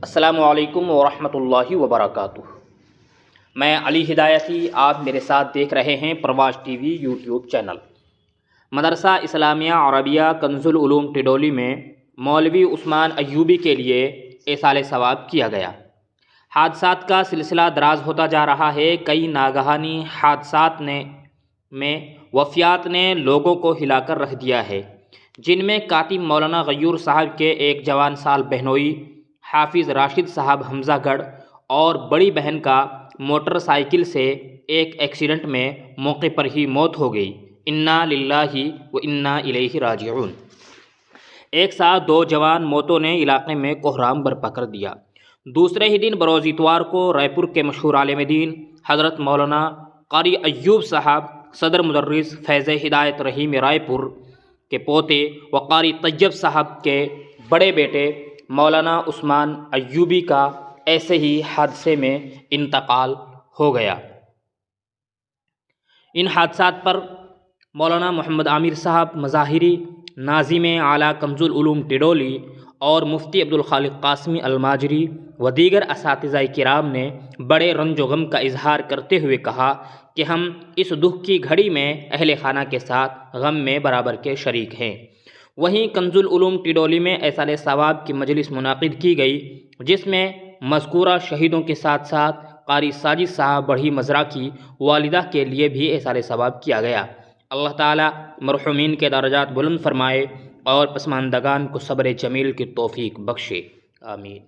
السلام علیکم ورحمۃ اللہ وبرکاتہ۔ میں علی ہدایتی، آپ میرے ساتھ دیکھ رہے ہیں پرواز ٹی وی یوٹیوب چینل۔ مدرسہ اسلامیہ عربیہ کنز العلوم ٹڈولی میں مولوی عثمان ایوبی کے لیے ایصال ثواب کیا گیا۔ حادثات کا سلسلہ دراز ہوتا جا رہا ہے۔ کئی ناگہانی حادثات میں وفیات نے لوگوں کو ہلا کر رکھ دیا ہے، جن میں کاتب مولانا غیور صاحب کے ایک جوان سال بہنوئی حافظ راشد صاحب حمزہ گڑھ اور بڑی بہن کا موٹر سائیکل سے ایک ایکسیڈنٹ میں موقع پر ہی موت ہو گئی۔ انا للہ و انا الیہ راجعون۔ ایک ساتھ دو جوان موتوں نے علاقے میں کوہرام برپا کر دیا۔ دوسرے ہی دن بروز اتوار کو رائے پور کے مشہور عالم دین حضرت مولانا قاری ایوب صاحب صدر مدرس فیض ہدایت رحیم رائے پور کے پوتے و قاری طیب صاحب کے بڑے بیٹے مولانا عثمان ایوبی کا ایسے ہی حادثے میں انتقال ہو گیا۔ ان حادثات پر مولانا محمد عامر صاحب مظاہری، ناظم اعلیٰ کنز العلوم ٹڈولی اور مفتی عبدالخالق قاسمی الماجری و دیگر اساتذہ کرام نے بڑے رنج و غم کا اظہار کرتے ہوئے کہا کہ ہم اس دکھ کی گھڑی میں اہل خانہ کے ساتھ غم میں برابر کے شریک ہیں۔ وہیں کنز العلوم ٹڈولی میں ایصال ثواب کی مجلس منعقد کی گئی، جس میں مذکورہ شہیدوں کے ساتھ ساتھ قاری ساجد صاحب بڑھی مزرعہ کی والدہ کے لیے بھی ایصال ثواب کیا گیا۔ اللہ تعالیٰ مرحومین کے درجات بلند فرمائے اور پسماندگان کو صبر جمیل کی توفیق بخشے، آمین۔